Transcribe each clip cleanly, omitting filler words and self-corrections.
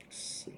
Let's see.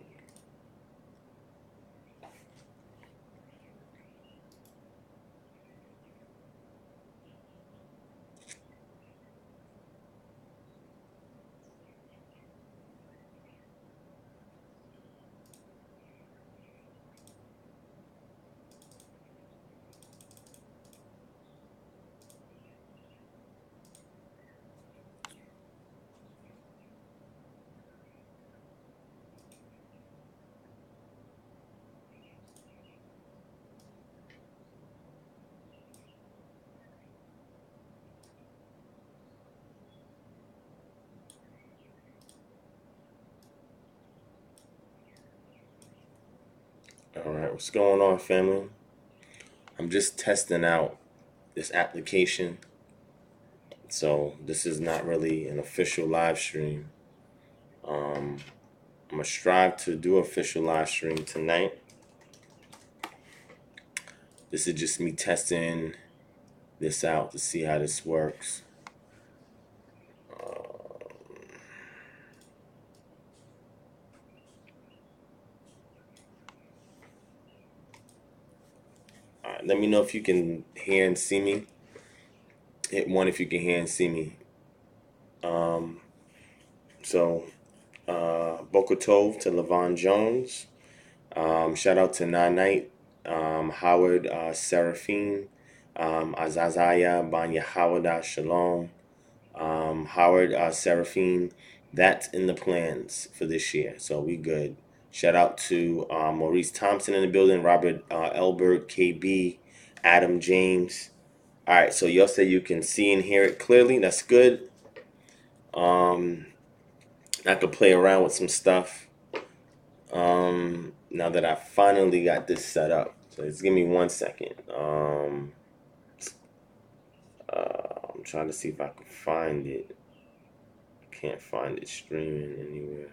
All right, what's going on, family? I'm just testing out this application. So this is not really an official live stream. I'm gonna strive to do official live stream tonight. This is just me testing this out to see how this works. All right, let me know if you can hear and see me. Hit one if you can hear and see me. So, Boca Tov to Levon Jones. Shout out to Nanite, Howard Seraphine, Azazaya Banya Hawada Shalom, Howard Seraphine. That's in the plans for this year, so we good. Shout out to Maurice Thompson in the building, Robert Elbert, KB, Adam James. All right, so y'all say you can see and hear it clearly. That's good. I could play around with some stuff now that I finally got this set up. So just give me 1 second. I'm trying to see if I can find it. Can't find it streaming anywhere.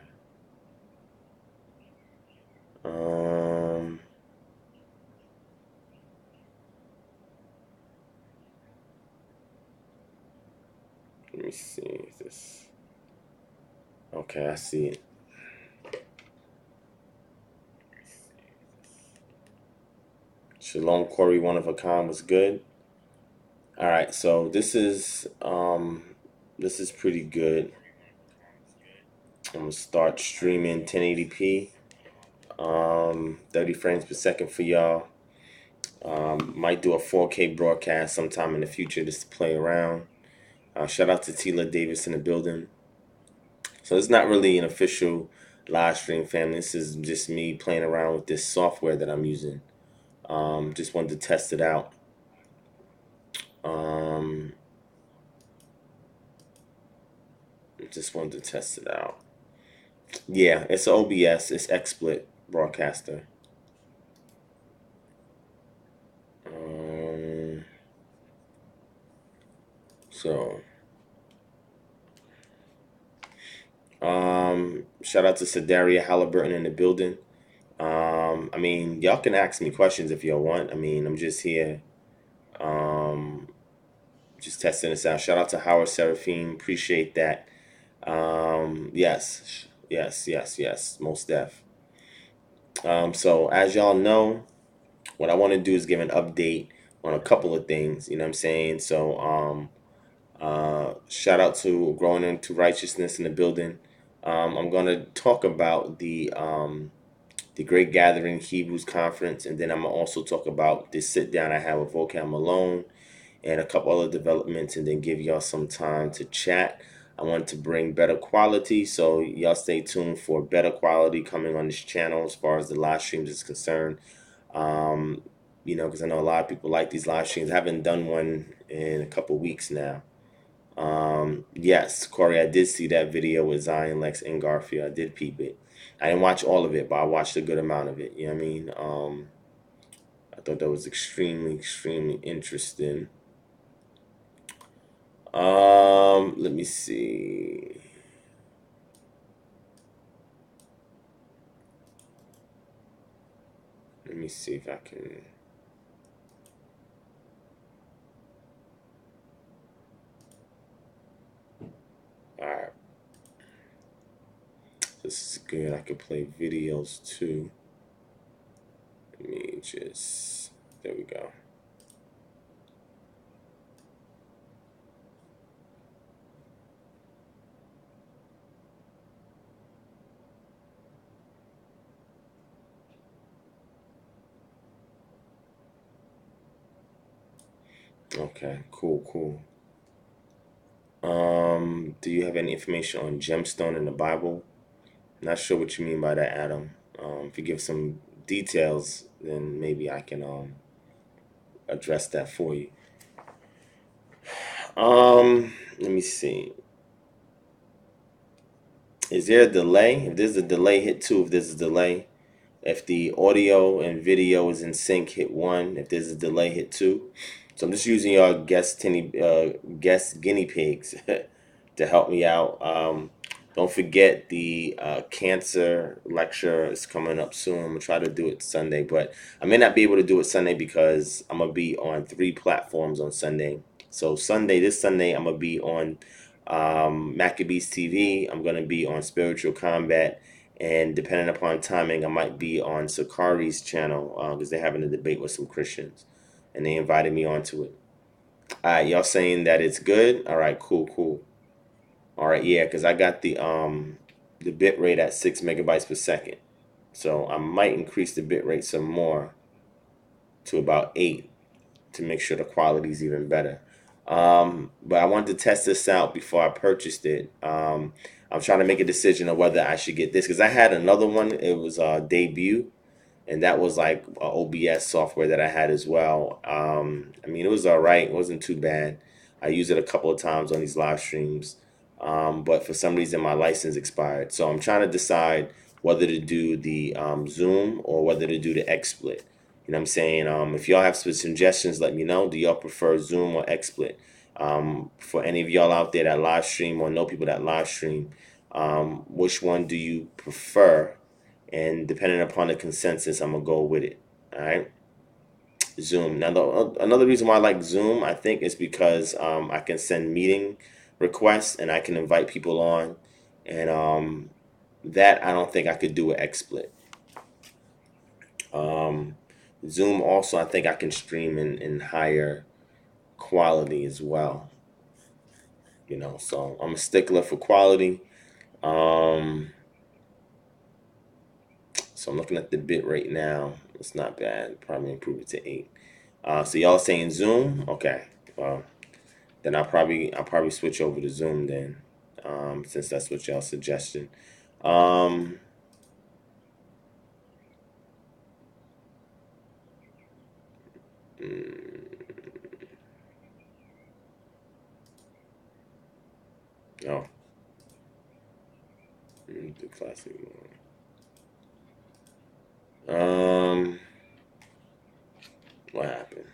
Let me see if this. Okay, I see it. Shalom, Corey, one of a kind was good. All right, so this is pretty good. I'm gonna start streaming 1080p, 30 frames per second for y'all. Might do a 4K broadcast sometime in the future just to play around. Shout out to Tila Davis in the building. So it's not really an official live stream, family. This is just me playing around with this software that I'm using. Just wanted to test it out. Yeah, it's an OBS. It's Xsplit broadcaster. Shout out to Sedaria Halliburton in the building. I mean, y'all can ask me questions if y'all want. I mean, I'm just here, just testing this out. Shout out to Howard Seraphine. Appreciate that. Yes, most def. So as y'all know, what I want to do is give an update on a couple of things. You know what I'm saying? So, shout out to Growing Into Righteousness in the building. I'm going to talk about the Great Gathering Hebrews Conference, and then I'm going to also talk about this sit down I have with Vocam Malone and a couple other developments, and then give y'all some time to chat. I want to bring better quality, so y'all stay tuned for better quality coming on this channel as far as the live streams is concerned. Because I know a lot of people like these live streams. I haven't done one in a couple weeks now. Yes, Corey, I did see that video with Zion, Lex, and Garfield. I did peep it. I didn't watch all of it, but I watched a good amount of it. You know what I mean? I thought that was extremely, extremely interesting. Let me see. Let me see if I can. All right. This is good. I can play videos too. Let me just. There we go. Okay, cool. Do you have any information on gemstone in the Bible? Not sure what you mean by that, Adam. If you give some details, then maybe I can address that for you. Let me see. Is there a delay? If there's a delay, hit 2. If there's a delay, if the audio and video is in sync, hit 1. If there's a delay, hit 2. So I'm just using your guest guinea pigs to help me out. Don't forget the cancer lecture is coming up soon. I'm gonna try to do it Sunday, but I may not be able to do it Sunday because I'm gonna be on 3 platforms on Sunday. So this Sunday, I'm gonna be on Maccabees TV. I'm gonna be on Spiritual Combat, and depending upon timing, I might be on Sakari's channel because they're having a debate with some Christians, and they invited me onto it. All right, y'all saying that it's good? All right, cool. All right, yeah, because I got the bit rate at 6 megabytes per second, so I might increase the bit rate some more to about 8 to make sure the quality is even better. But I wanted to test this out before I purchased it. I'm trying to make a decision of whether I should get this because I had another one. It was debut, and that was like OBS software that I had as well. I mean, it was all right. It wasn't too bad. I used it a couple of times on these live streams, but for some reason my license expired. So I'm trying to decide whether to do the Zoom or whether to do the XSplit. You know what I'm saying? If y'all have some suggestions, let me know. Do y'all prefer Zoom or XSplit? For any of y'all out there that live stream or know people that live stream, which one do you prefer? And depending upon the consensus, I'm gonna go with it. All right, Zoom. Now, another reason why I like Zoom, I think, is because I can send meeting requests and I can invite people on, and that I don't think I could do with XSplit. Zoom also, I think I can stream in higher quality as well. You know, so I'm a stickler for quality. Um, so I'm looking at the bit rate now. It's not bad. Probably improve it to 8. So y'all saying Zoom? Okay. Well, then I'll probably switch over to Zoom then, since that's what y'all suggestion. Um, oh, the classic one. What happened?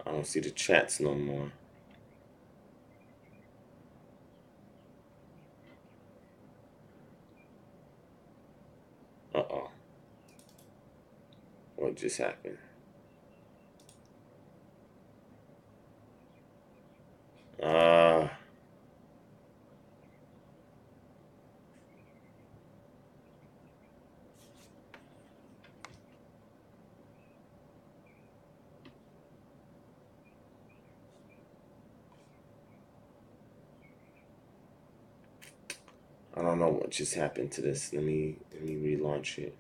I don't see the chats no more. Uh-oh. What just happened? Uh, I don't know what just happened to this. Let me relaunch it.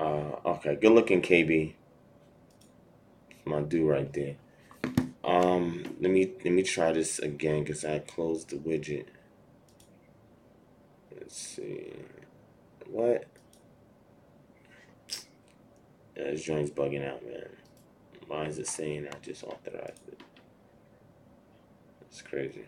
Okay. Good looking, KB. It's my dude right there. Let me try this again because I closed the widget. Let's see. What? Yeah, this joint's bugging out, man. Why is it saying I just authorized it? It's crazy.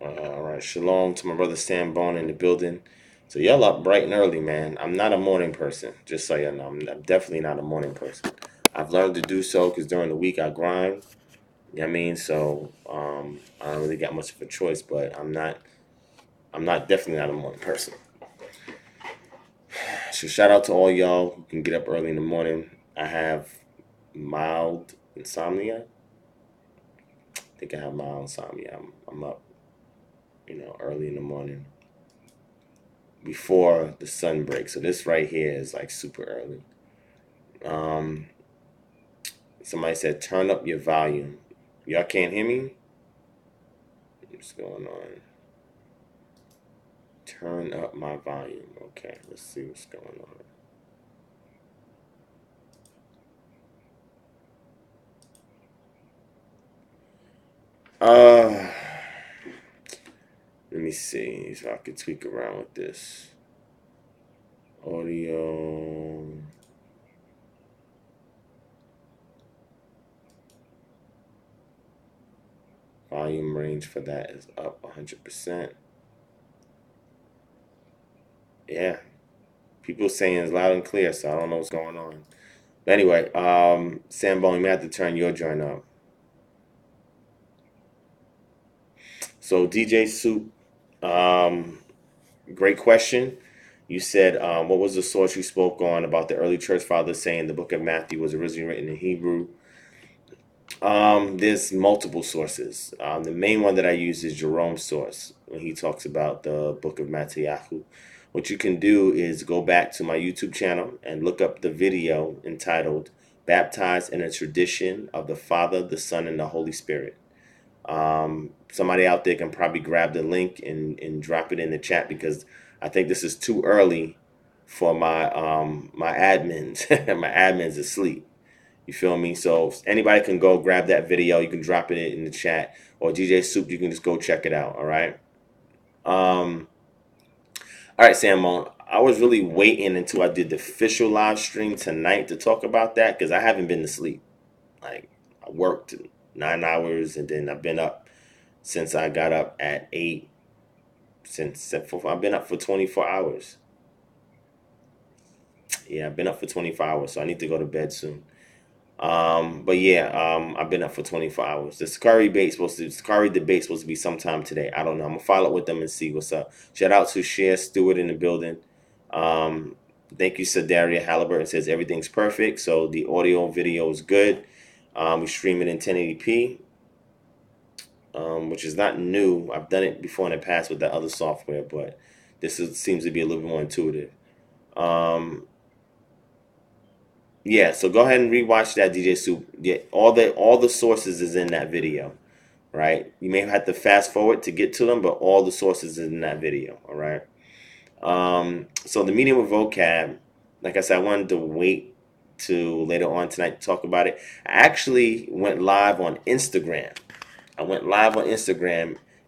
All right, shalom to my brother Sam Bone in the building. So y'all up bright and early, man. I'm not a morning person, just so you know. I'm definitely not a morning person. I've learned to do so because during the week I grind. You know what I mean? So I don't really got much of a choice, but I'm not. I'm not definitely not a morning person. So shout out to all y'all who can get up early in the morning. I have mild insomnia. I think I have mild insomnia. I'm up, early in the morning before the sun breaks. So this right here is like super early. Um, Somebody said turn up your volume. Y'all can't hear me? What's going on? Turn up my volume. Okay, let's see what's going on. Uh, Let me see if I can tweak around with this. Audio. Volume range for that is up 100%. Yeah. People saying it's loud and clear, so I don't know what's going on. But anyway, Sam Bone, you may have to turn your joint up. So DJ Soup, great question. You said, what was the source you spoke on about the early church fathers saying the book of Matthew was originally written in Hebrew? There's multiple sources. The main one that I use is Jerome's source when he talks about the book of Matthew. What you can do is go back to my YouTube channel and look up the video entitled Baptized in a Tradition of the Father, the Son, and the Holy Spirit. Somebody out there can probably grab the link and drop it in the chat, because I think this is too early for my my admins. My admin's asleep. You feel me? So anybody can go grab that video. You can drop it in the chat, or DJ Soup, you can just go check it out. All right. All right, Samon. I was really waiting until I did the official live stream tonight to talk about that, because I haven't been to sleep. Like, I worked 9 hours, and then I've been up since I got up at 8. I've been up for 24 hours. Yeah, I've been up for 24 hours, so I need to go to bed soon. But yeah, I've been up for 24 hours. The Sakari debate supposed to be sometime today. I don't know. I'm gonna follow up with them and see what's up. Shout out to Cher Stewart in the building. Thank you, Sadaria Halliburton says everything's perfect. So the audio video is good. We stream it in 1080p, which is not new. I've done it before in the past with the other software, but seems to be a little bit more intuitive. Yeah, so go ahead and rewatch that, DJ Soup. Yeah, all the sources is in that video, right? You may have to fast forward to get to them, but all the sources is in that video, all right? So the medium with vocab, like I said, I wanted to wait to later on tonight to talk about it. I actually went live on Instagram.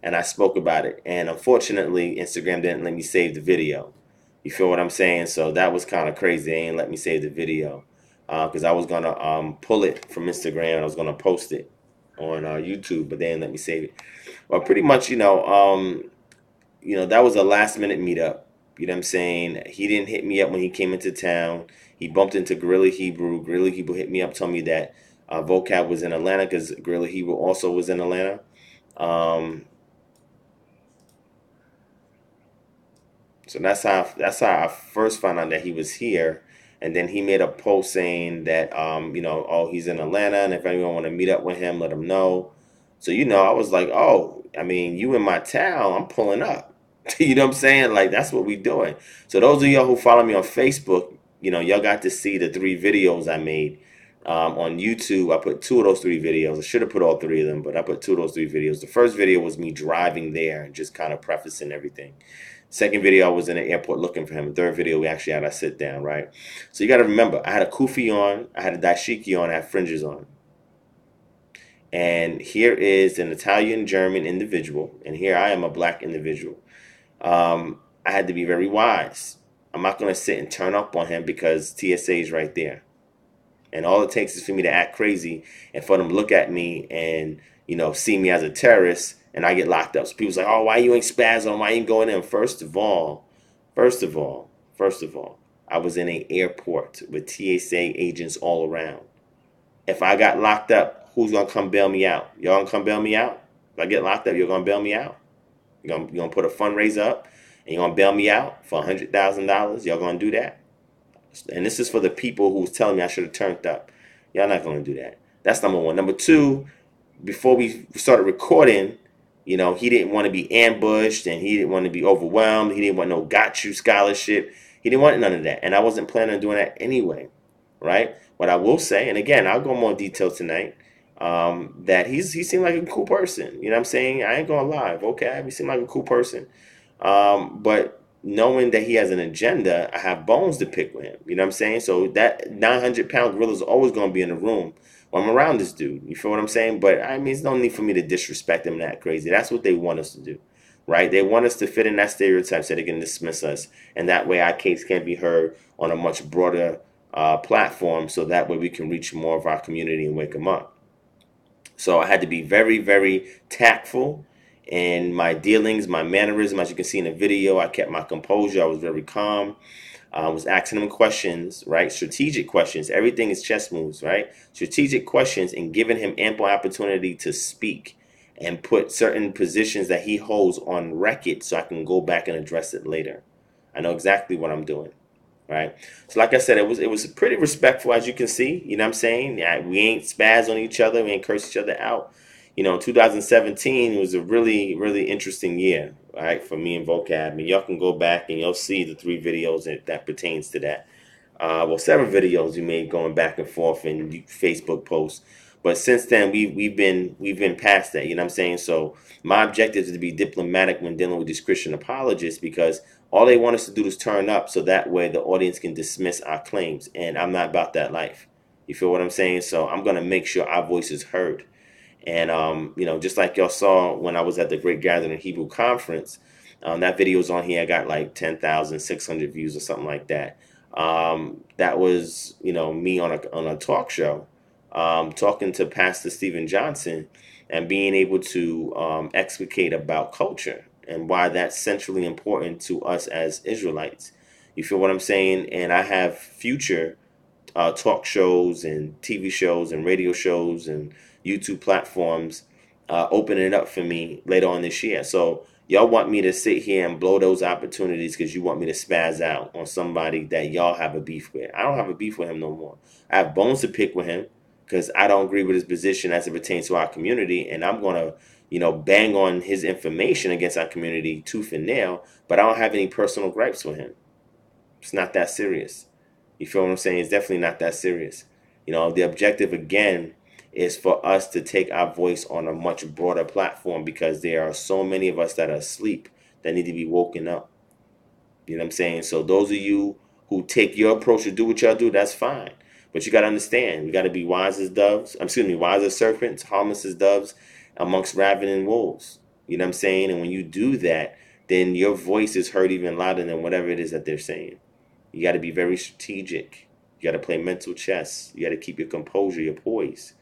And I spoke about it. And unfortunately, Instagram didn't let me save the video. You feel what I'm saying? So that was kind of crazy. They ain't let me save the video. Because I was going to pull it from Instagram. I was going to post it on YouTube, but they didn't let me save it. Well, pretty much, that was a last-minute meetup. You know what I'm saying? He didn't hit me up when he came into town. He bumped into Gorilla Hebrew. Gorilla Hebrew hit me up, told me that Vocab was in Atlanta, because Gorilla Hebrew also was in Atlanta. So that's how I first found out that he was here. And then he made a post saying that, he's in Atlanta, and if anyone want to meet up with him, let him know. So, I was like, oh, I mean, you in my town, I'm pulling up. You know what I'm saying? Like, that's what we doing. So those of y'all who follow me on Facebook, y'all got to see the 3 videos I made. On YouTube, I put 2 of those 3 videos. I should have put all 3 of them, but I put 2 of those 3 videos. The first video was me driving there and just kind of prefacing everything. Second video, I was in the airport looking for him. The third video, we actually had a sit down, right? So you got to remember, I had a kufi on, I had a dashiki on, I had fringes on. And here is an Italian-German individual, and here I am, a black individual. I had to be very wise. I'm not going to sit and turn up on him because TSA is right there. And all it takes is for me to act crazy and for them to look at me and, see me as a terrorist, and I get locked up. So people's like, oh, why you ain't spazzing? Why you ain't going in? First of all, I was in an airport with TSA agents all around. If I got locked up, who's going to come bail me out? Y'all going to come bail me out? If I get locked up, you're going to bail me out? You're going to put a fundraiser up and you're going to bail me out for $100,000? Y'all going to do that? And this is for the people who was telling me I should have turned up. Y'all not going to do that. That's number one. Number two, before we started recording, he didn't want to be ambushed, and he didn't want to be overwhelmed. He didn't want no got you scholarship. He didn't want none of that. And I wasn't planning on doing that anyway, right? What I will say, and again, I'll go more detail tonight, that he seemed like a cool person. You know what I'm saying? I ain't going to lie. Okay, he seemed like a cool person. But knowing that he has an agenda, I have bones to pick with him. You know what I'm saying? So that 900-pound gorilla is always going to be in the room when I'm around this dude. You feel what I'm saying? But I mean, there's no need for me to disrespect him that crazy. That's what they want us to do, right? They want us to fit in that stereotype so they can dismiss us. And that way our case can be heard on a much broader platform, so that way we can reach more of our community and wake them up. So I had to be very, very tactful in my dealings, my mannerism. As you can see in the video, I kept my composure. I was very calm. I was asking them questions, right? Strategic questions. Everything is chess moves, right? Strategic questions, and giving him ample opportunity to speak and put certain positions that he holds on record so I can go back and address it later. I know exactly what I'm doing. Right. So like I said, it was pretty respectful, as you can see. You know what I'm saying? Yeah, we ain't spaz on each other. We ain't curse each other out. 2017 was a really, really interesting year, right, for me and Vocab. And y'all can go back and you'll see the 3 videos that pertains to that. Well, several videos we made going back and forth in Facebook posts. But since then, we've been past that. You know what I'm saying? So my objective is to be diplomatic when dealing with these Christian apologists, because all they want us to do is turn up, so that way the audience can dismiss our claims. And I'm not about that life. You feel what I'm saying? So I'm gonna make sure our voice is heard. And just like y'all saw when I was at the Great Gathering Hebrew Conference, that video was on here. I got like 10,600 views or something like that. That was me on a talk show, talking to Pastor Stephen Johnson, and being able to explicate about culture and why that's centrally important to us as Israelites. You feel what I'm saying? And I have future talk shows and TV shows and radio shows and YouTube platforms opening it up for me later on this year. So y'all want me to sit here and blow those opportunities because you want me to spaz out on somebody that y'all have a beef with. I don't have a beef with him no more. I have bones to pick with him because I don't agree with his position as it pertains to our community, and I'm gonna bang on his information against our community tooth and nail. But I don't have any personal gripes with him. It's not that serious. You feel what I'm saying? It's definitely not that serious. The objective again is for us to take our voice on a much broader platform, because there are so many of us that are asleep that need to be woken up. You know what I'm saying? So those of you who take your approach to do what y'all do, that's fine. But you got to understand, we got to be wise as doves. Excuse me, wise as serpents, harmless as doves, amongst ravening wolves. You know what I'm saying? And when you do that, then your voice is heard even louder than whatever it is that they're saying. You got to be very strategic. You got to play mental chess. You got to keep your composure, your poise.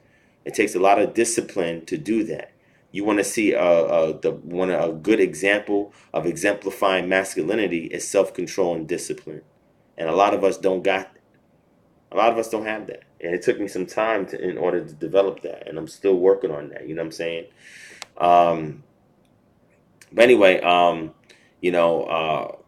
It takes a lot of discipline to do that. You want to see a good example of exemplifying masculinity is self-control and discipline, and a lot of us don't got. A lot of us don't have that, and it took me some time in order to develop that, and I'm still working on that. You know what I'm saying? Um, but anyway, you know,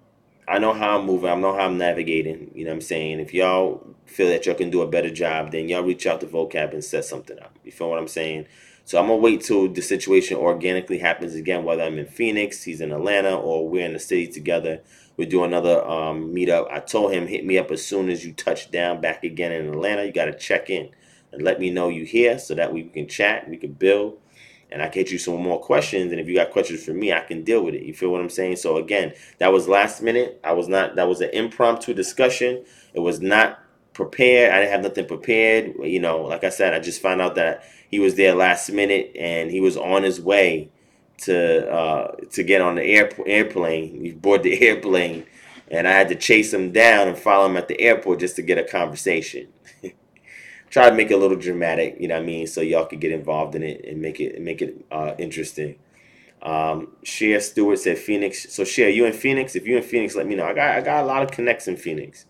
I know how I'm moving. I know how I'm navigating. You know what I'm saying? If y'all feel that y'all can do a better job, then y'all reach out to Vocab and set something up. You feel what I'm saying? So I'm going to wait till the situation organically happens again, whether I'm in Phoenix, he's in Atlanta, or we're in the city together. We do another meetup. I told him, hit me up as soon as you touch down back again in Atlanta. You got to check in and let me know you here, so that we can chat, we can build, and I can get you some more questions. And if you got questions for me, I can deal with it. You feel what I'm saying? So again, that was last minute. That was an impromptu discussion. It was not prepared. I didn't have nothing prepared. Like I said, I just found out that he was there last minute, and he was on his way to get on the airplane. He boarded the airplane, and I had to chase him down and follow him at the airport just to get a conversation. Try to make it a little dramatic, you know what I mean, so y'all could get involved in it and make it interesting. Share Stewart said Phoenix. So Share, you in Phoenix? If you in Phoenix, let me know. I got a lot of connects in Phoenix.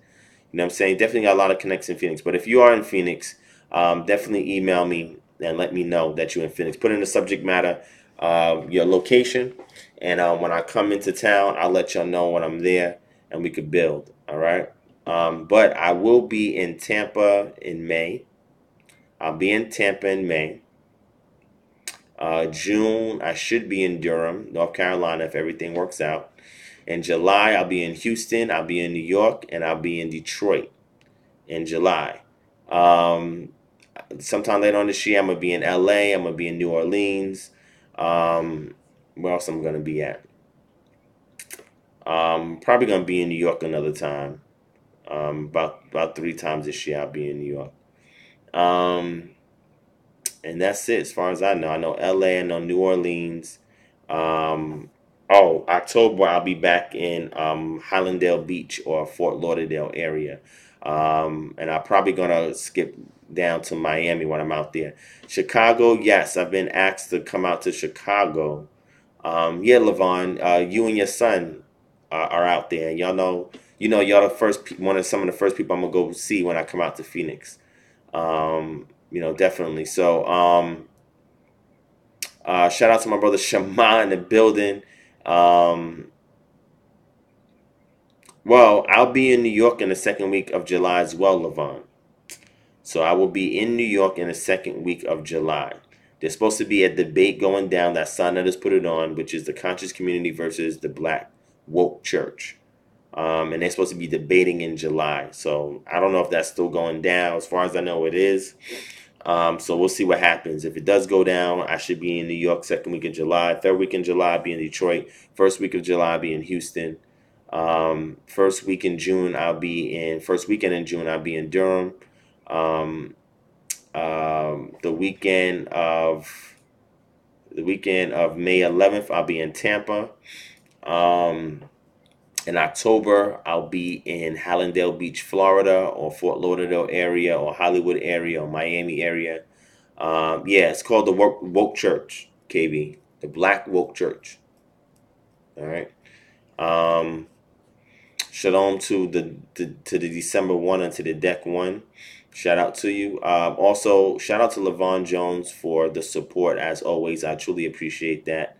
You know what I'm saying? Definitely got a lot of connects in Phoenix. But if you are in Phoenix, definitely email me and let me know that you're in Phoenix. Put in the subject matter, your location, and when I come into town, I'll let y'all know when I'm there, and we could build. All right. But I will be in Tampa in May. I'll be in Tampa in May. June, I should be in Durham, North Carolina, if everything works out. In July, I'll be in Houston, I'll be in New York, and I'll be in Detroit in July. Um, Sometime later on this year, I'm going to be in LA, I'm going to be in New Orleans. Where else I'm going to be at? Probably going to be in New York another time. About 3 times this year, I'll be in New York. And that's it as far as I know. I know LA, I know New Orleans. Um, October I'll be back in Highlandale Beach or Fort Lauderdale area. And I'm probably gonna skip down to Miami when I'm out there. Chicago, yes, I've been asked to come out to Chicago. Yeah, Levon, you and your son are out there. Y'all the some of the first people I'm gonna go see when I come out to Phoenix. Definitely. So, shout out to my brother Shema in the building. Um, Well, I'll be in New York in the second week of July as well, Levon. So I will be in New York in the second week of July. There's supposed to be a debate going down that Sonnet has put it on, which is the conscious community versus the black woke church. And they're supposed to be debating in July. So I don't know if that's still going down. As far as I know, it is. So we'll see what happens. If it does go down, I should be in New York second week of July. Third week in July, I'll be in Detroit. First week of July, I'll be in Houston. First weekend in June, I'll be in Durham. Um, the weekend of May 11th, I'll be in Tampa. Um, in October, I'll be in Hallandale Beach, Florida, or Fort Lauderdale area, or Hollywood area, or Miami area. Yeah, it's called the Woke Church, KB, the Black Woke Church. All right. Um, Shalom to the December one and to the deck one. Shout out to you. Also, shout out to Levon Jones for the support as always. I truly appreciate that.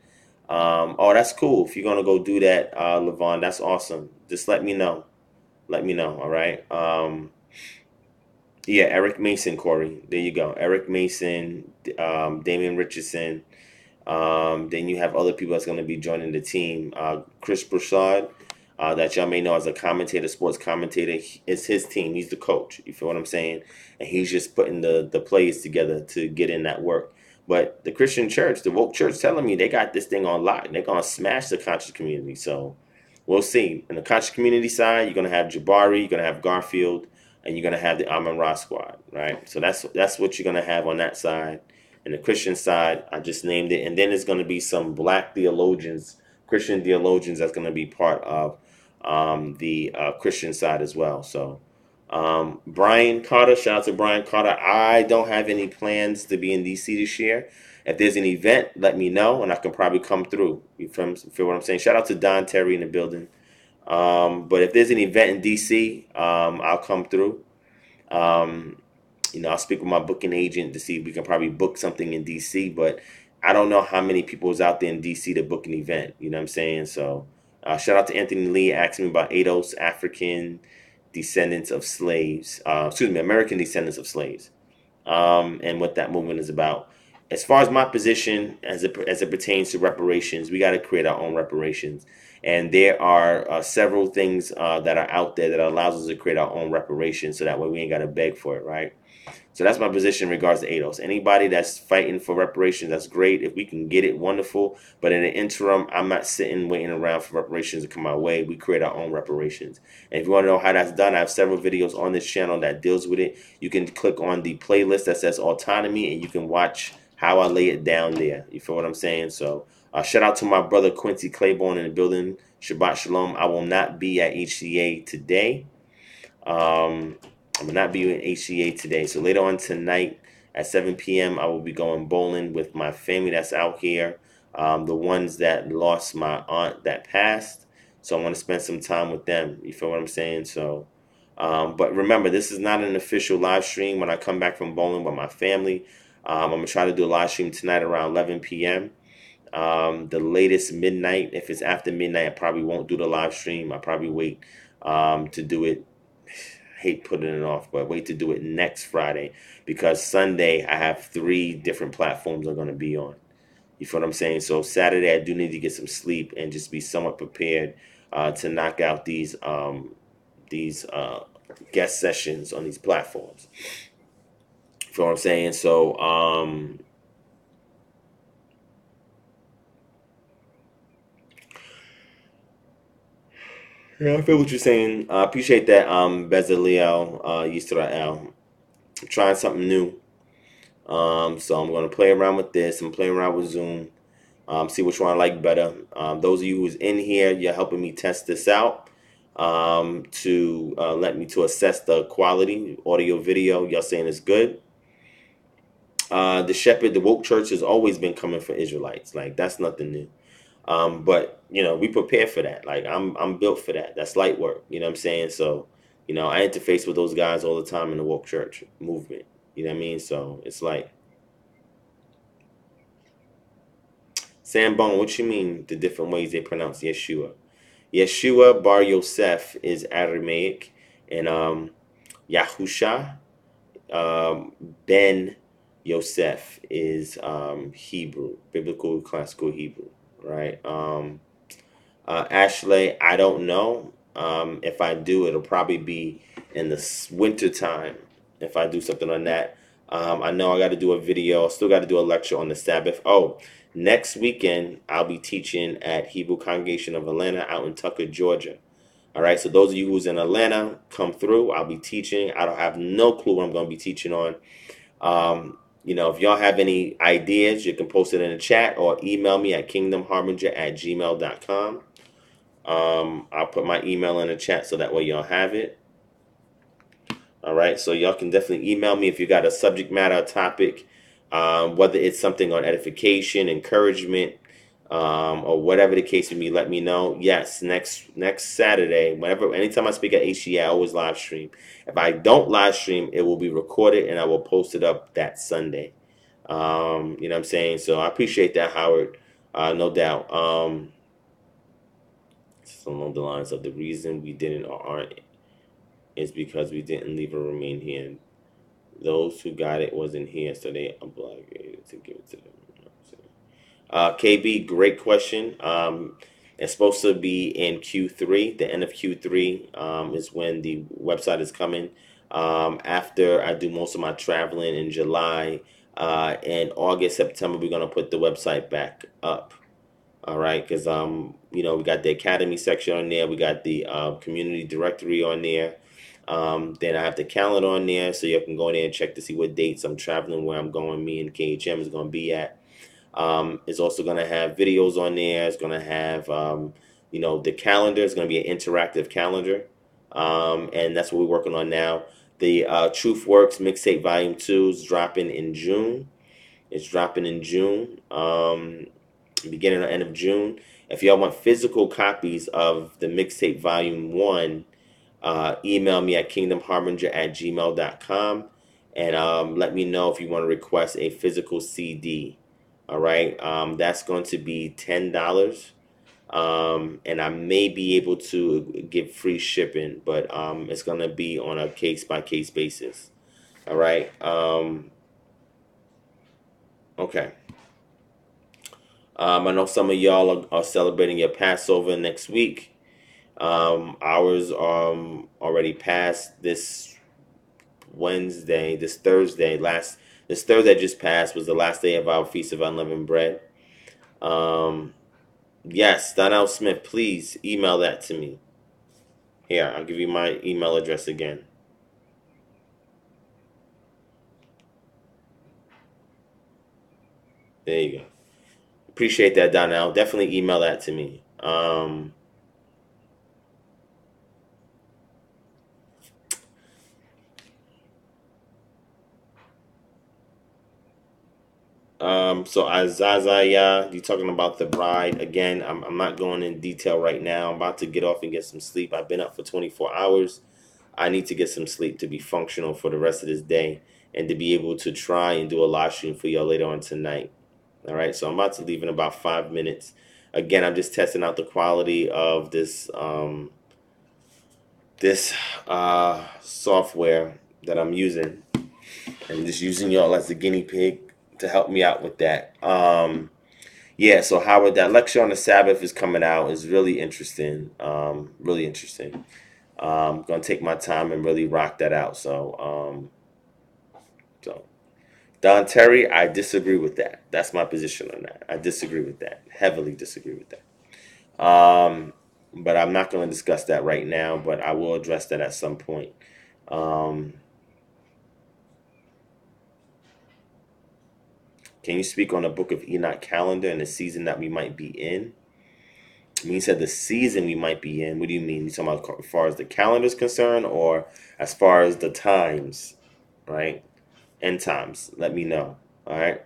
Oh, that's cool. If you're gonna go do that, Levon, that's awesome. Just let me know. Let me know. All right. Yeah, Eric Mason, Corey. There you go. Eric Mason, Damian Richardson. Then you have other people that's going to be joining the team. Chris Broussard, that y'all may know as a commentator, sports commentator, it's his team. He's the coach. You feel what I'm saying? And he's just putting the plays together to get in that work. But the Christian church, the woke church, telling me they got this thing on lock. They're going to smash the conscious community. So we'll see. In the conscious community side, you're going to have Jabari, you're going to have Garfield, and you're going to have the Amon Ra squad, right? So that's what you're going to have on that side. And the Christian side, I just named it. And then there's going to be some black theologians, Christian theologians, that's going to be part of the Christian side as well. So Brian Carter, shout out to Brian Carter. I don't have any plans to be in DC this year. If there's an event, let me know, and I can probably come through. You feel what I'm saying? Shout out to Don Terry in the building. But if there's an event in DC, I'll come through. Um, I'll speak with my booking agent to see if we can probably book something in DC, but I don't know how many people is out there in DC to book an event. You know what I'm saying? So shout out to Anthony Lee asking me about ADOS, African descendants of slaves. American descendants of slaves, and what that movement is about. As far as my position as it pertains to reparations, we got to create our own reparations. And there are several things that are out there that allows us to create our own reparations so that way we ain't got to beg for it, right? So that's my position in regards to ADOS. Anybody that's fighting for reparations, that's great. If we can get it, wonderful. But in the interim, I'm not sitting waiting around for reparations to come our way. We create our own reparations. And if you want to know how that's done, I have several videos on this channel that deals with it. You can click on the playlist that says autonomy, and you can watch how I lay it down there. You feel what I'm saying? So shout out to my brother Quincy Claiborne in the building. Shabbat Shalom. I will not be at HCA today. I will not be in HCA today. So later on tonight at 7 p.m., I will be going bowling with my family that's out here. The ones that lost my aunt that passed. So I want to spend some time with them. You feel what I'm saying? So, but remember, this is not an official live stream. When I come back from bowling with my family, I'm going to try to do a live stream tonight around 11 p.m. The latest midnight. If it's after midnight, I probably won't do the live stream. I'll probably wait to do it. Hate putting it off, but wait to do it next Friday, because Sunday I have 3 different platforms I'm going to be on. You feel what I'm saying? So Saturday I do need to get some sleep and just be somewhat prepared to knock out these guest sessions on these platforms. You feel what I'm saying? So yeah, I feel what you're saying. I appreciate that, Bezalel, Yisrael. I'm trying something new. So I'm going to play around with this. I'm playing around with Zoom. See which one I like better. Those of you who's in here, you're helping me test this out to let me to assess the quality, audio, video. Y'all saying it's good. The Shepherd, the Woke Church has always been coming for Israelites. Like, that's nothing new. But we prepare for that. Like, I'm built for that. That's light work. You know what I'm saying? So, I interface with those guys all the time in the Woke Church movement. You know what I mean? So it's like, Sambone, what you mean the different ways they pronounce Yeshua? Yeshua Bar Yosef is Aramaic, and Yahusha Ben Yosef is Hebrew, biblical classical Hebrew, right? Ashley, I don't know. If I do, it'll probably be in the winter time. If I do something on that, I know I got to do a video. Still got to do a lecture on the Sabbath. Oh, next weekend I'll be teaching at Hebrew Congregation of Atlanta out in Tucker, Georgia. All right. So those of you who's in Atlanta, come through. I'll be teaching. I don't have no clue what I'm going to be teaching on. If y'all have any ideas, you can post it in the chat or email me at kingdomharbinger@gmail.com. I'll put my email in the chat so that way y'all have it. All right, so y'all can definitely email me if you got a subject matter topic, whether it's something on edification, encouragement, or whatever the case may be. Let me know. Yes, next Saturday, anytime I speak at HCA, I always live stream. If I don't live stream, it will be recorded and I will post it up that Sunday. You know what I'm saying? So I appreciate that, Howard. No doubt. Along the lines of the reason we didn't or aren't is because we didn't leave or remain here. Those who got it wasn't here, so they obligated to give it to them. KB, great question. It's supposed to be in Q3. The end of Q3 is when the website is coming. After I do most of my traveling in July, and August, September, we're gonna put the website back up. All right, because we got the academy section on there. We got the community directory on there. Then I have the calendar on there, so you can go in there and check to see what dates I'm traveling, where I'm going. Me and KHM is going to be at. It's also going to have videos on there. It's going to have, the calendar. It's going to be an interactive calendar, and that's what we're working on now. The Truth Works Mixtape Volume 2 is dropping in June. It's dropping in June, beginning or end of June. If y'all want physical copies of the Mixtape Volume 1, email me at kingdomharbinger@gmail.com and let me know if you want to request a physical CD. All right, that's going to be $10, and I may be able to give free shipping, but it's going to be on a case-by-case basis. All right. Okay. I know some of y'all are celebrating your Passover next week. Ours already passed this Wednesday, this Thursday. This Thursday just passed was the last day of our Feast of Unleavened Bread. Yes, Donnell Smith, please email that to me. Here, I'll give you my email address again. There you go. Appreciate that, Donnell. Definitely email that to me. So Azazaya, you talking about the bride again? I'm not going in detail right now. I'm about to get off and get some sleep. I've been up for 24 hours. I need to get some sleep to be functional for the rest of this day and to be able to try and do a live stream for y'all later on tonight. All right, so I'm about to leave in about 5 minutes. Again, I'm just testing out the quality of this software that I'm using, and just using y'all as a guinea pig to help me out with that. Yeah, so Howard, that lecture on the Sabbath is coming out. Is really interesting. Really interesting. Gonna take my time and really rock that out. So Don Terry, I disagree with that. That's my position on that. I disagree with that. Heavily disagree with that. But I'm not going to discuss that right now, but I will address that at some point. Can you speak on the Book of Enoch calendar and the season that we might be in? When you said the season we might be in, what do you mean? You talking about as far as the calendar is concerned, or as far as the times, right? End times. Let me know. All right.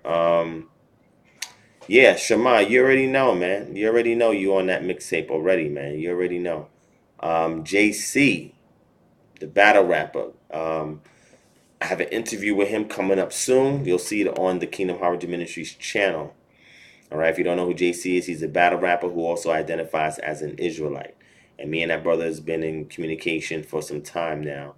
Yeah, Shema, you already know, man. You already know you on that mixtape already, man. You already know. JC, the battle rapper. I have an interview with him coming up soon. You'll see it on the Kingdom Harbinger Ministries channel. All right, if you don't know who JC is, he's a battle rapper who also identifies as an Israelite. and me and that brother has been in communication for some time now.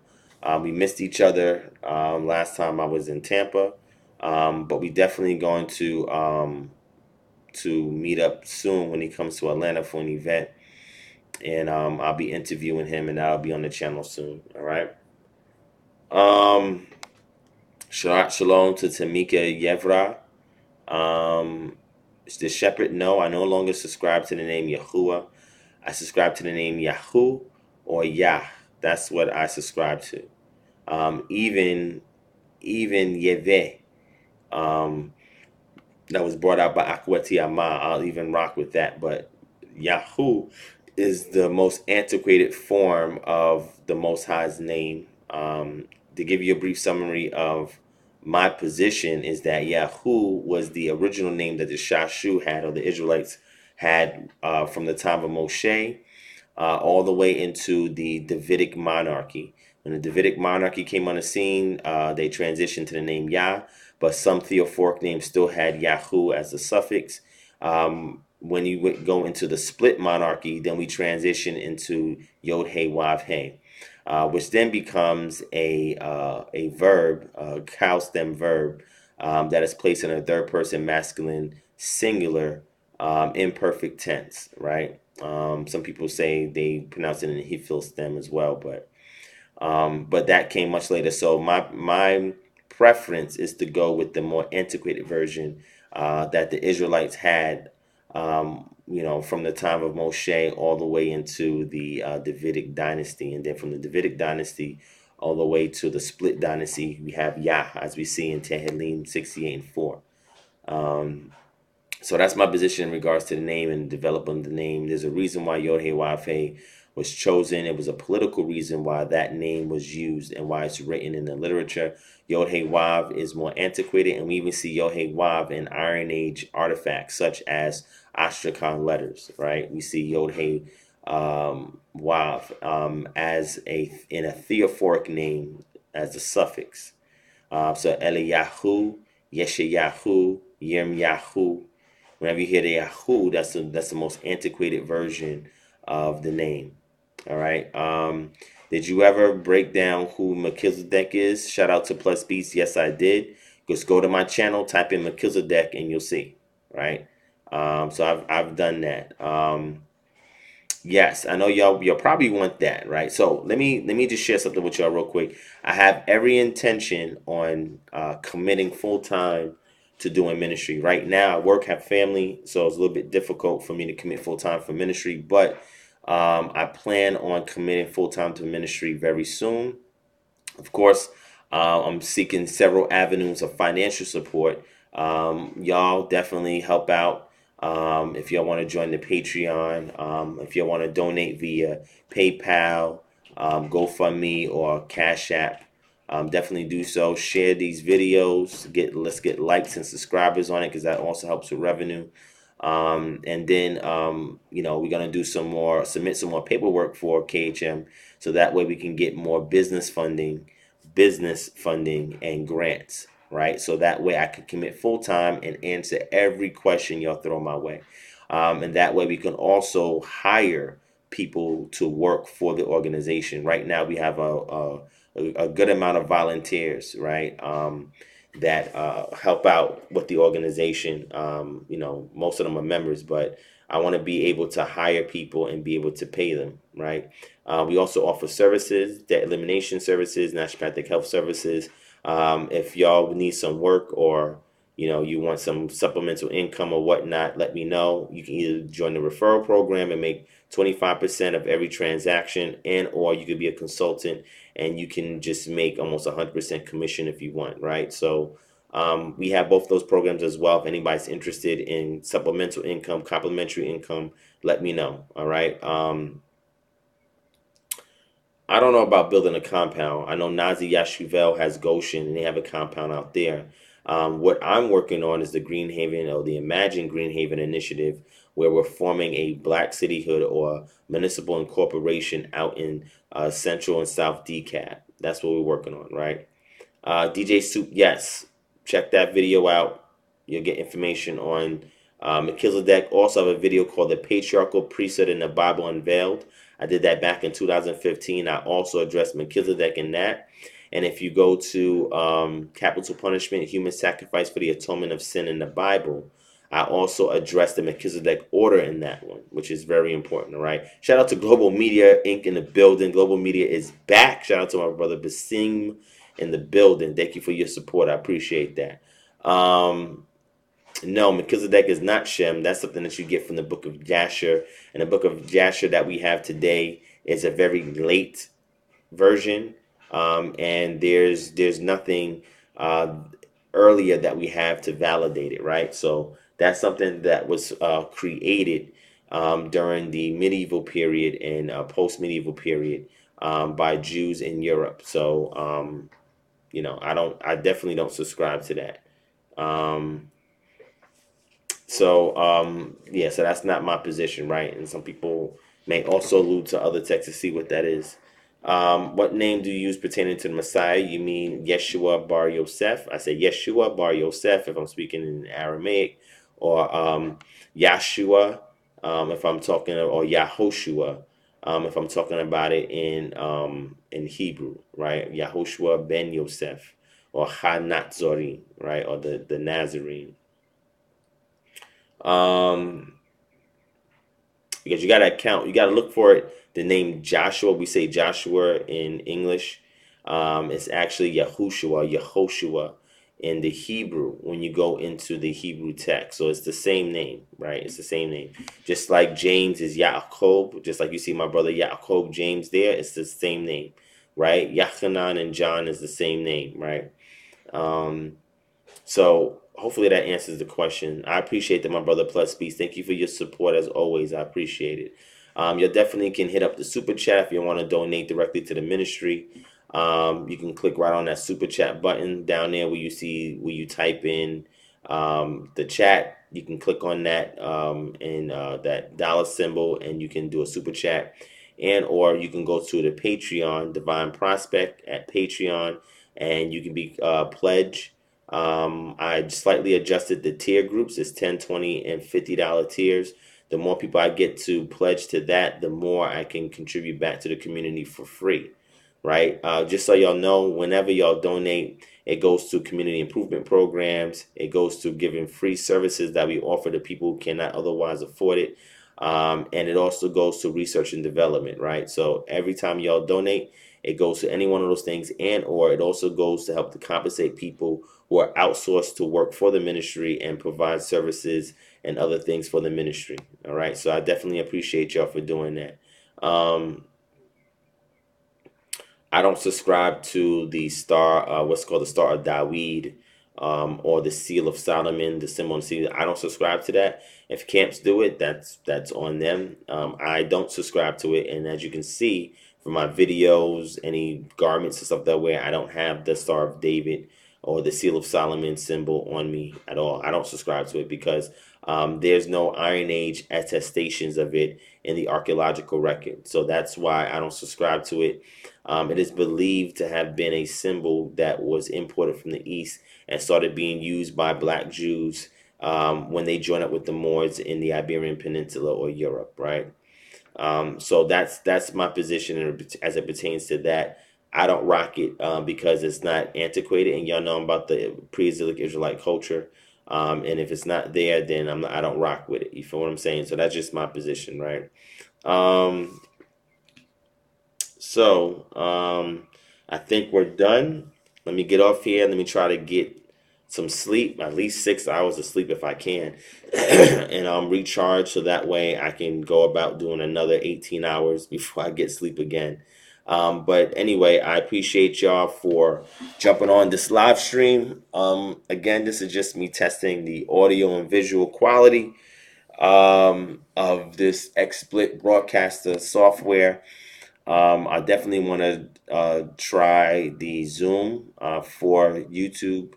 We missed each other last time I was in Tampa, but we definitely going to meet up soon when he comes to Atlanta for an event, and I'll be interviewing him, and that'll be on the channel soon. All right. Um, Shalom to Tamika Yevra. The shepherd, no, I no longer subscribe to the name Yahuwah. I subscribe to the name Yahoo or Yah. That's what I subscribe to. Even Yeveh, that was brought out by Akwati Ama. I'll even rock with that. But Yahoo is the most antiquated form of the Most High's name. To give you a brief summary of my position is that Yahoo was the original name that the Shashu had, or the Israelites had, from the time of Moshe all the way into the Davidic monarchy. When the Davidic monarchy came on the scene, they transitioned to the name Yah, but some theophoric names still had Yahoo as the suffix. When you would go into the split monarchy, then we transition into Yod He Wav He, which then becomes a verb, a cow stem verb, that is placed in a third person masculine singular imperfect tense, right? Some people say they pronounce it in Hefil stem as well, but that came much later. So my preference is to go with the more antiquated version that the Israelites had, from the time of Moshe all the way into the Davidic dynasty, and then from the Davidic dynasty all the way to the split dynasty, we have Yah, as we see in Tehillim 68 and 4. So that's my position in regards to the name and developing the name. There's a reason why Yod He Wav He was chosen. It was a political reason why that name was used and why it's written in the literature. Yod He Wav is more antiquated, and we even see Yod He Wav in Iron Age artifacts such as Astrakhan letters, right? We see Yod He Wav as in a theophoric name as a suffix. So Eliyahu, Yeshayahu, Yirmyahu. Whenever you hear the Yahoo, that's the most antiquated version of the name. All right. Did you ever break down who Melchizedek is? Shout out to Plus Beats. Yes, I did. Just go to my channel, type in Melchizedek, and you'll see. Right. So I've done that. Yes, I know y'all probably want that, right? So let me just share something with y'all real quick. I have every intention on committing full time to doing ministry. Right now, I work, have family, so it's a little bit difficult for me to commit full time for ministry. But I plan on committing full time to ministry very soon. Of course, I'm seeking several avenues of financial support. Y'all definitely help out. If y'all want to join the Patreon, if y'all want to donate via PayPal, GoFundMe, or Cash App, definitely do so. Share these videos. Let's get likes and subscribers on it, because that also helps with revenue. And then we're gonna submit some more paperwork for KHM, so that way we can get more business funding and grants, right? So that way I can commit full time and answer every question y'all throw my way. And that way we can also hire people to work for the organization. Right now we have a good amount of volunteers, right? That help out with the organization. Most of them are members, but I want to be able to hire people and be able to pay them, right? We also offer services, debt elimination services, naturopathic health services. If y'all need some work, or you want some supplemental income or whatnot, let me know. You can either join the referral program and make 25% of every transaction, or you could be a consultant and you can just make almost 100% commission if you want, right? So we have both those programs as well. If anybody's interested in supplemental income, complementary income, let me know. All right. I don't know about building a compound. I know Nazi Yashuvel has Goshen, and they have a compound out there. What I'm working on is the Green Haven, or the Imagine Green Haven initiative, where we're forming a black cityhood or municipal incorporation out in Central and South DCAT. That's what we're working on, right? DJ Soup, yes. Check that video out. You'll get information on Melchizedek. Also have a video called The Patriarchal Priesthood in the Bible Unveiled. I did that back in 2015. I also addressed Melchizedek in that. And if you go to capital punishment, human sacrifice for the atonement of sin in the Bible, I also addressed the Melchizedek order in that one, which is very important. All right. Shout out to Global Media Inc. in the building. Global Media is back. Shout out to my brother Basim in the building. Thank you for your support. I appreciate that. No, Melchizedek is not Shem. That's something that you get from the book of Jasher. And the book of Jasher that we have today is a very late version. And there's nothing earlier that we have to validate it, right? So that's something that was created during the medieval period and post-medieval period by Jews in Europe. So I definitely don't subscribe to that. So that's not my position, right? And some people may also allude to other texts to see what that is. What name do you use pertaining to the Messiah? You mean Yeshua Bar Yosef? I say Yeshua Bar Yosef if I'm speaking in Aramaic, or Yahshua if I'm talking, or Yahoshua if I'm talking about it in Hebrew, right? Yahoshua ben Yosef, or Hanatzori, right? Or the Nazarene. Because you gotta count, you gotta look for it. The name Joshua, we say Joshua in English. It's actually Yehoshua in the Hebrew when you go into the Hebrew text. So it's the same name, right? It's the same name. Just like James is Yaakov, just like you see my brother Yaakov James there, it's the same name, right? Yachanan and John is the same name, right? So hopefully that answers the question. I appreciate that, my brother Plus Peace. Thank you for your support as always. I appreciate it. You definitely can hit up the super chat if you want to donate directly to the ministry. You can click right on that super chat button down there where you type in the chat. You can click on that and that dollar symbol, and you can do a super chat, and or you can go to the Patreon, Divine Prospect at Patreon, and you can be pledge. I slightly adjusted the tier groups. It's $10, $20, and $50 tiers. The more people I get to pledge to that, the more I can contribute back to the community for free, right? Just so y'all know, whenever y'all donate, it goes to community improvement programs. It goes to giving free services that we offer to people who cannot otherwise afford it. And it also goes to research and development, right? So every time y'all donate, it goes to any one of those things, and or it also goes to help to compensate people who are outsourced to work for the ministry and provide services and other things for the ministry. All right, so I definitely appreciate y'all for doing that. I don't subscribe to the star, what's called the Star of David, or the Seal of Solomon, the symbol on the seal. I don't subscribe to that. If camps do it, that's on them. I don't subscribe to it, and as you can see from my videos, any garments and stuff that I wear, I don't have the Star of David or the Seal of Solomon symbol on me at all. I don't subscribe to it because there's no Iron Age attestations of it in the archaeological record. So that's why I don't subscribe to it. It is believed to have been a symbol that was imported from the East and started being used by black Jews when they joined up with the Moors in the Iberian Peninsula or Europe, right? So that's my position as it pertains to that. I don't rock it because it's not antiquated, and y'all know about the pre-exilic Israelite culture. And if it's not there, then I don't rock with it. You feel what I'm saying? So that's just my position, right? I think we're done. Let me get off here. Let me try to get some sleep, at least 6 hours of sleep if I can, and recharge so that way I can go about doing another 18 hours before I get sleep again. But anyway, I appreciate y'all for jumping on this live stream. Again, this is just me testing the audio and visual quality of this XSplit broadcaster software. I definitely want to try the Zoom for YouTube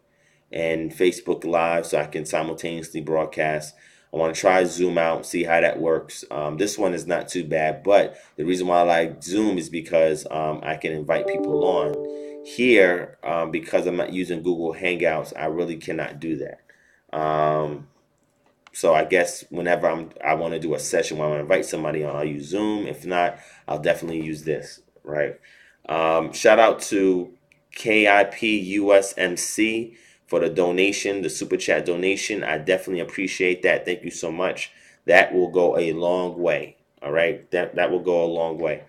and Facebook Live so I can simultaneously broadcast. I want to try Zoom out, see how that works. This one is not too bad, but the reason why I like Zoom is because I can invite people on. Here, because I'm not using Google Hangouts, I really cannot do that. So I guess whenever I want to do a session where I want to invite somebody on, I'll use Zoom. If not, I'll definitely use this, right? Shout out to KIPUSMC for the donation, the super chat donation. I definitely appreciate that. Thank you so much. That will go a long way. All right, that will go a long way.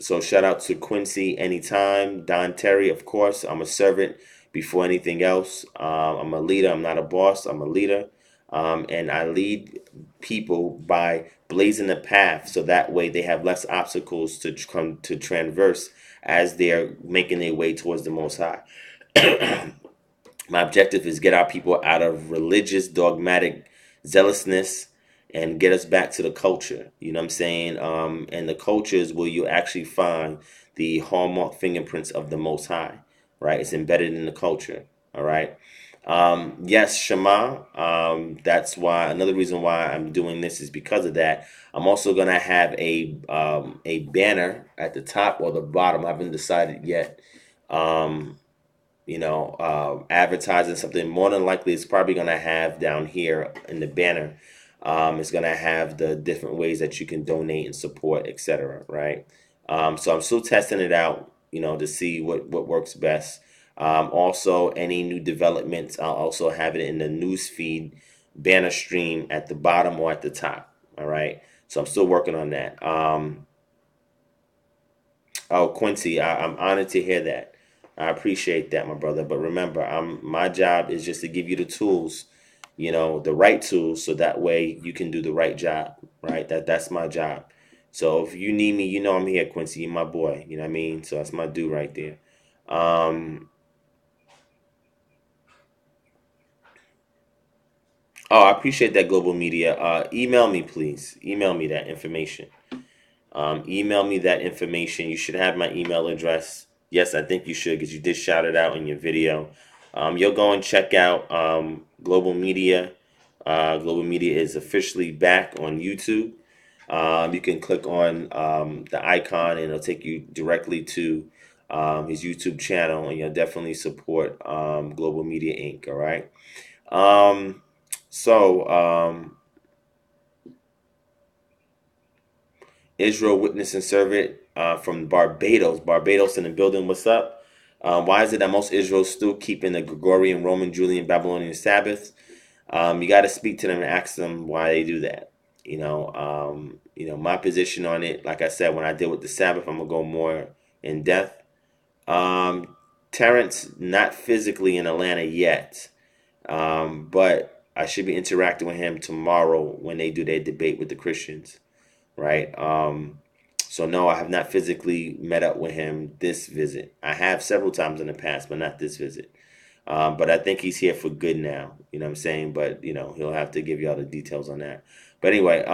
So shout out to Quincy anytime. Don Terry, of course. I'm a servant before anything else. I'm a leader. I'm not a boss. I'm a leader. And I lead people by blazing the path so that way they have less obstacles to come to traverse as they're making their way towards the Most High. My objective is get our people out of religious dogmatic zealousness and get us back to the culture. You know what I'm saying? And the culture is where you actually find the hallmark fingerprints of the Most High, right? It's embedded in the culture. All right. Yes, Shema. That's why another reason why I'm doing this is because of that. I'm also gonna have a banner at the top or the bottom. I haven't decided yet. Um, advertising something. More than likely, it's probably going to have down here in the banner. It's going to have the different ways that you can donate and support, etc. Right. So I'm still testing it out, to see what works best. Also, any new developments, I'll also have it in the news feed banner stream at the bottom or at the top. All right. So I'm still working on that. Oh, Quincy, I'm honored to hear that. I appreciate that, my brother. But remember, my job is just to give you the tools, the right tools, so that way you can do the right job, right? That's my job. So if you need me, I'm here, Quincy. You're my boy. You know what I mean? So that's my dude right there. Um, oh, I appreciate that, Global Media. Email me, please. Email me that information. Email me that information. You should have my email address. Yes, I think you should because you did shout it out in your video. You'll go and check out Global Media. Global Media is officially back on YouTube. You can click on the icon and it'll take you directly to his YouTube channel, and you'll definitely support Global Media Inc. All right. Um, so Israel Witness and Servant from Barbados. Barbados in the building. What's up? Why is it that most Israel still keeping the Gregorian, Roman, Julian, Babylonian Sabbath? You got to speak to them and ask them why they do that. My position on it, like I said, when I deal with the Sabbath, I'm gonna go more in depth. Um, Terrence, not physically in Atlanta yet, but I should be interacting with him tomorrow when they do their debate with the Christians, right? So no, I have not physically met up with him this visit. I have several times in the past, but not this visit. But I think he's here for good now. You know what I'm saying? But he'll have to give you all the details on that. But anyway,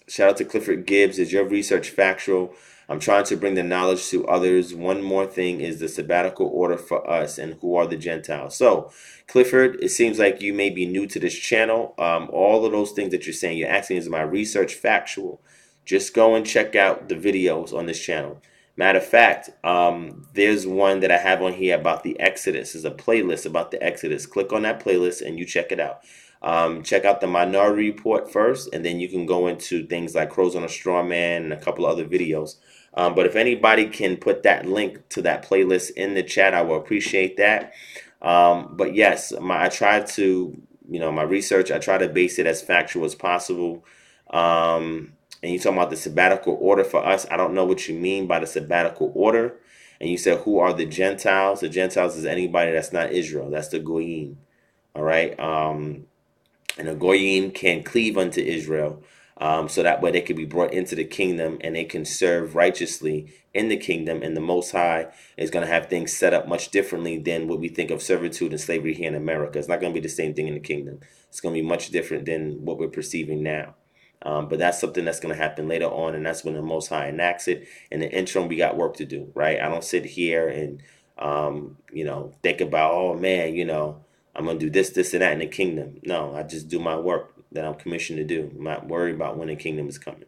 shout out to Clifford Gibbs. Is your research factual? I'm trying to bring the knowledge to others. One more thing is the sabbatical order for us and who are the Gentiles. So, Clifford, it seems like you may be new to this channel. All of those things that you're saying, you're asking, is my research factual? Just go and check out the videos on this channel. Matter of fact, there's one that I have on here about the Exodus. There's a playlist about the Exodus. Click on that playlist and you check it out. Check out the Minority Report first, and then you can go into things like Crows on a Straw Man and a couple other videos. But if anybody can put that link to that playlist in the chat, I will appreciate that. But yes, I try to, my research, I try to base it as factual as possible. And you talking about the sabbatical order for us. I don't know what you mean by the sabbatical order. And you said, who are the Gentiles? The Gentiles is anybody that's not Israel. That's the Goyim. All right. And the Goyim can cleave unto Israel, so that way they can be brought into the kingdom and they can serve righteously in the kingdom. And the Most High is going to have things set up much differently than what we think of servitude and slavery here in America. It's not going to be the same thing in the kingdom. It's going to be much different than what we're perceiving now. But that's something that's going to happen later on, and that's when the Most High enacts it. In the interim, we got work to do, right? I don't sit here and, think about, oh, man, I'm going to do this, this, and that in the kingdom. No, I just do my work that I'm commissioned to do. I'm not worried about when the kingdom is coming.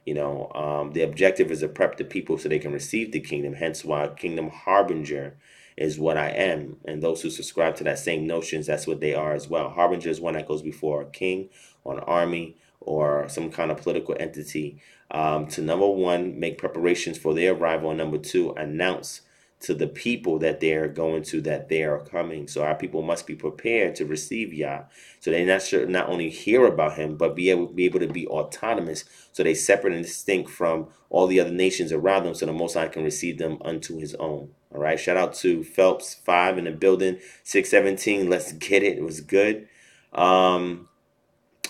The objective is to prep the people so they can receive the kingdom, hence why Kingdom Harbinger is what I am. And those who subscribe to that same notions, that's what they are as well. Harbinger is one that goes before a king or an army or some kind of political entity, to number one, make preparations for their arrival, and number two, announce to the people that they're going to that they are coming. So our people must be prepared to receive Yah. So they not only hear about him, but be able to be autonomous. So they separate and distinct from all the other nations around them, so the Most High can receive them unto his own. All right. Shout out to Phelps 5 in the building. 617. Let's get it. It was good.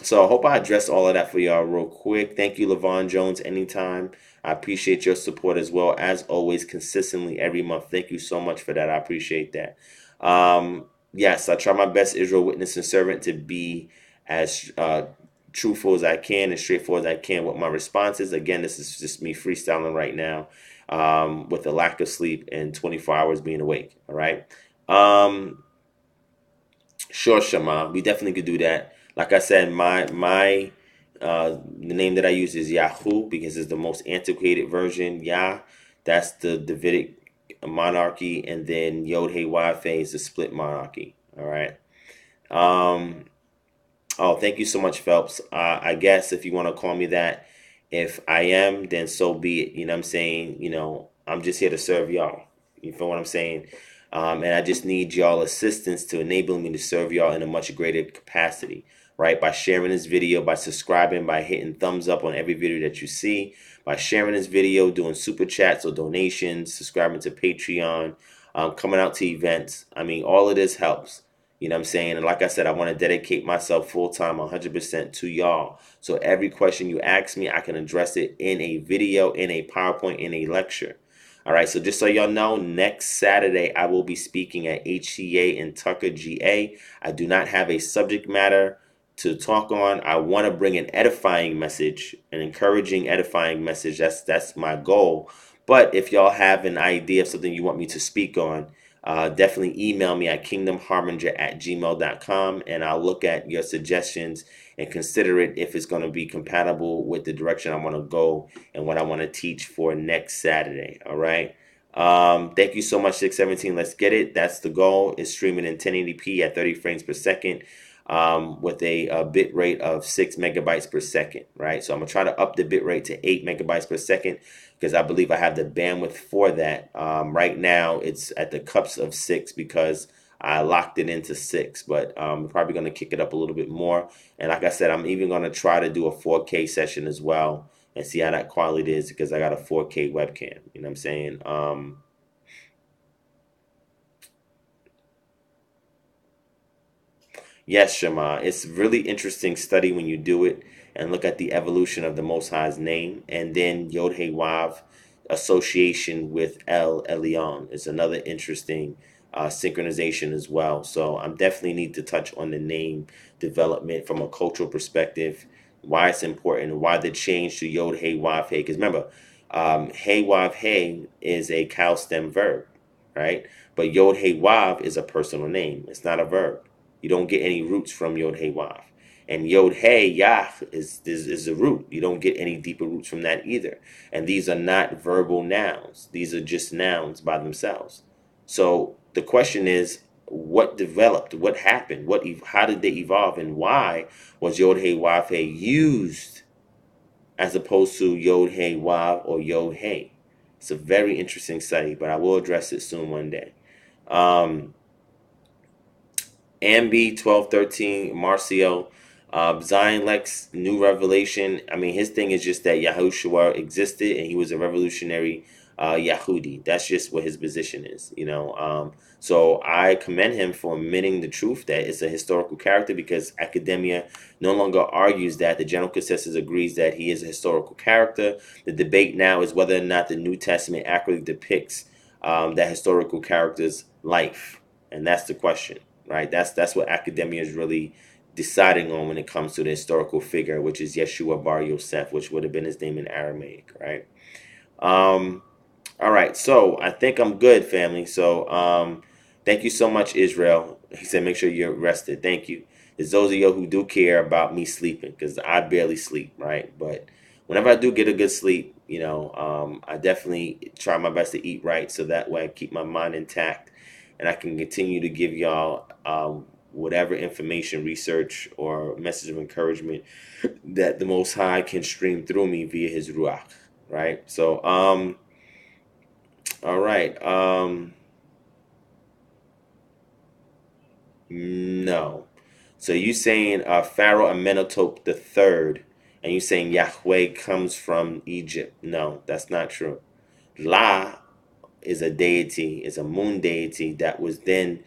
So I hope I addressed all of that for y'all real quick. Thank you, Levon Jones, anytime. I appreciate your support as well, as always, consistently every month. Thank you so much for that. I appreciate that. Yes, I try my best, Israel witness and servant, to be as truthful as I can and straightforward as I can with my responses. Again, this is just me freestyling right now, with a lack of sleep and 24 hours being awake. All right. Sure, Shema. We definitely could do that. Like I said, the name that I use is Yahoo because it's the most antiquated version. Yah, that's the Davidic monarchy, and then Yod Hey Vav Hey is the split monarchy. All right. Oh, thank you so much, Phelps. I guess if you want to call me that, if I am, then so be it. You know what I'm saying? I'm just here to serve y'all. You feel what I'm saying? And I just need y'all assistance to enable me to serve y'all in a much greater capacity, right? By sharing this video, by subscribing, by hitting thumbs up on every video that you see, by sharing this video, doing super chats or donations, subscribing to Patreon, coming out to events. I mean, all of this helps. You know what I'm saying? And like I said, I want to dedicate myself full-time 100% to y'all. So every question you ask me, I can address it in a video, in a PowerPoint, in a lecture. All right, so just so y'all know, next Saturday I will be speaking at HCA in Tucker, GA. I do not have a subject matter to talk on. I want to bring an edifying message, an encouraging, edifying message. That's my goal. But if y'all have an idea of something you want me to speak on, definitely email me at kingdomharbinger@gmail.com, and I'll look at your suggestions and consider it if it's going to be compatible with the direction I want to go and what I want to teach for next Saturday. All right. Thank you so much, 617. Let's get it. That's the goal. It's streaming in 1080p at 30 frames per second, with a bit rate of 6 megabytes per second, right? So I'm going to try to up the bit rate to 8 megabytes per second because I believe I have the bandwidth for that. Right now, it's at the cups of 6 because I locked it into 6, but I'm probably going to kick it up a little bit more. And like I said, I'm even going to try to do a 4K session as well and see how that quality is because I got a 4K webcam. You know what I'm saying? Yes, Shema. It's really interesting study when you do it and look at the evolution of the Most High's name, and then Yod Hey Vav association with El Elyon is another interesting synchronization as well. So I'm definitely need to touch on the name development from a cultural perspective, why it's important, why the change to Yod Hey Vav Hey. Because remember, Hey Vav Hey is a cow stem verb, right? But Yod Hey Vav is a personal name. It's not a verb. You don't get any roots from Yod Hey Vav. And Yod Hey Yah is a root. You don't get any deeper roots from that either. And these are not verbal nouns. These are just nouns by themselves. So the question is, what developed? What happened? How did they evolve? And why was Yod Hey Vav Hey used as opposed to Yod Hey Vav or Yod Hey? It's a very interesting study, but I will address it soon one day. Ambi 1213, Marcio, Zion Lex, New Revelation. I mean, his thing is just that Yahushua existed and he was a revolutionary Yahudi. That's just what his position is, you know. So I commend him for admitting the truth that it's a historical character because academia no longer argues that. The general consensus agrees that he is a historical character. The debate now is whether or not the New Testament accurately depicts that historical character's life. And that's the question. Right, that's what academia is really deciding on when it comes to the historical figure, which is Yeshua Bar Yosef, which would have been his name in Aramaic, right? All right, so I think I'm good, family. So thank you so much, Israel. He said, make sure you're rested. Thank you. There's those of you who do care about me sleeping because I barely sleep, right? But whenever I do get a good sleep, I definitely try my best to eat right so that way I keep my mind intact and I can continue to give y'all whatever information, research, or message of encouragement that the Most High can stream through me via His Ruach, right? So, all right, no. So you saying Pharaoh Amenhotep the third, and you saying Yahweh comes from Egypt? No, that's not true. La is a deity, is a moon deity that was then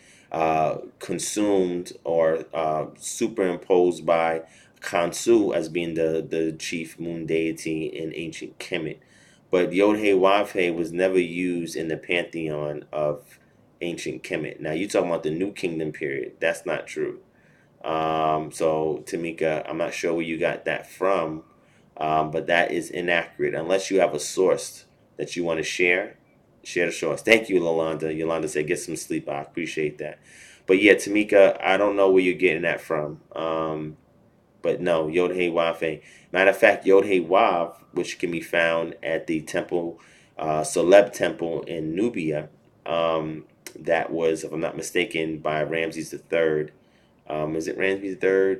consumed or superimposed by Khonsu as being the chief moon deity in ancient Kemet. But Yod-Heh Wav-Heh was never used in the pantheon of ancient Kemet. Now, you're talking about the New Kingdom period. That's not true. So, Tamika, I'm not sure where you got that from, but that is inaccurate. Unless you have a source that you want to share, share the source. Thank you, Yolanda. Yolanda said, get some sleep. I appreciate that. But yeah, Tamika, I don't know where you're getting that from. But no, Yod Hey Wav Hey. Matter of fact, Yod Hey Wav, which can be found at the temple, Celeb Temple in Nubia, that was, if I'm not mistaken, by Ramses III. Is it Ramses III?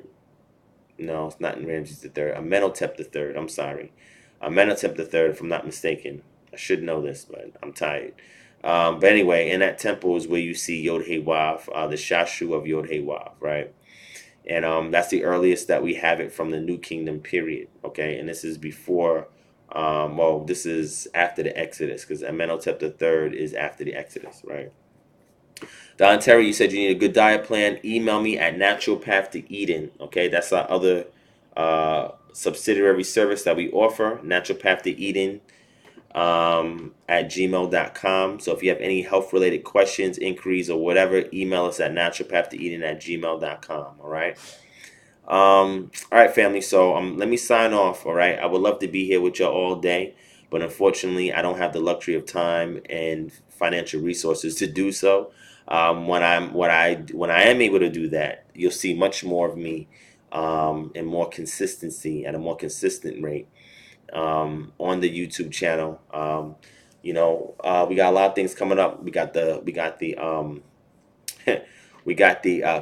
No, it's not Ramses III. Amenhotep III. I'm sorry. Amenhotep III, if I'm not mistaken. I should know this, but I'm tired. But anyway, in that temple is where you see Yod Hey Wav, the Shashu of Yod Hey Wav, right? And that's the earliest that we have it from the New Kingdom period, okay? And this is before, well, this is after the Exodus, because Amenhotep III is after the Exodus, right? Don Terry, you said you need a good diet plan. Email me at Natural Path to Eden. Okay, that's our other subsidiary service that we offer. Natural Path to Eden at gmail.com. So if you have any health related questions, inquiries, or whatever, email us at naturalpathtoeden at gmail.com. All right. All right, family. So let me sign off. All right. I would love to be here with y'all all day, but unfortunately, I don't have the luxury of time and financial resources to do so. When I am able to do that, you'll see much more of me, and more consistency at a more consistent rate, on the YouTube channel. We got a lot of things coming up. We got the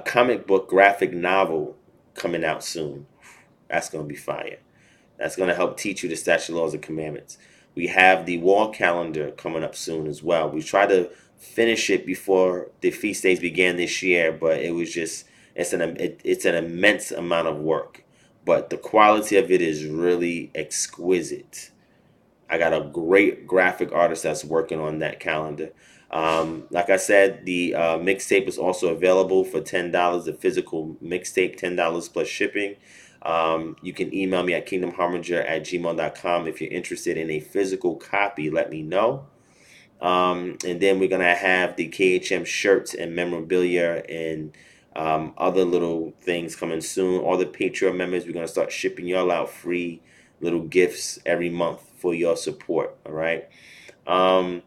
comic book graphic novel coming out soon. That's going to be fire. That's going to help teach you the statute, laws, and commandments. We have the wall calendar coming up soon as well. We tried to finish it before the feast days began this year, but it was just it's an immense amount of work. But the quality of it is really exquisite. I got a great graphic artist that's working on that calendar. Like I said, the mixtape is also available for $10. The physical mixtape, $10 plus shipping. You can email me at kingdomharmonger at gmail.com if you're interested in a physical copy. Let me know. And then we're gonna have the KHM shirts and memorabilia and other little things coming soon. All the Patreon members, we're gonna start shipping y'all out free little gifts every month for your support. All right. And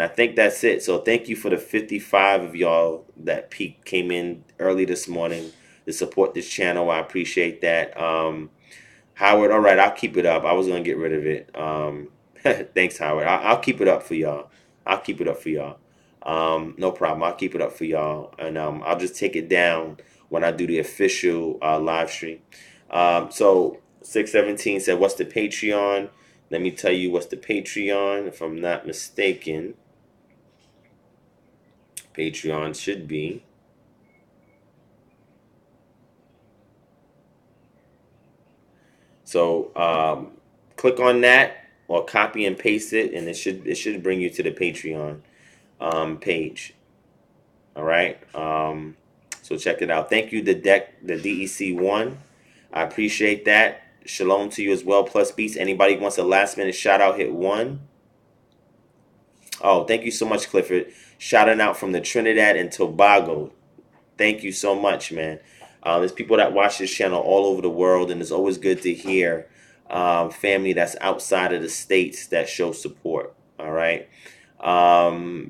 I think that's it. So thank you for the 55 of y'all that came in early this morning to support this channel. I appreciate that. Howard, all right, I'll keep it up. I was gonna get rid of it. Thanks, Howard. I'll keep it up for y'all. I'll keep it up for y'all. No problem. I'll keep it up for y'all, and I'll just take it down when I do the official live stream. So 617 said, "What's the Patreon?" Let me tell you what's the Patreon. If I'm not mistaken, Patreon should be. So click on that or copy and paste it, and it should bring you to the Patreon page. All right. So check it out. Thank you, the DEC1. I appreciate that. Shalom to you as well. Plus Beats. Anybody wants a last minute shout out, hit 1. Oh, thank you so much, Clifford. Shouting out from the Trinidad and Tobago. Thank you so much, man. There's people that watch this channel all over the world, and it's always good to hear family that's outside of the states that show support. All right.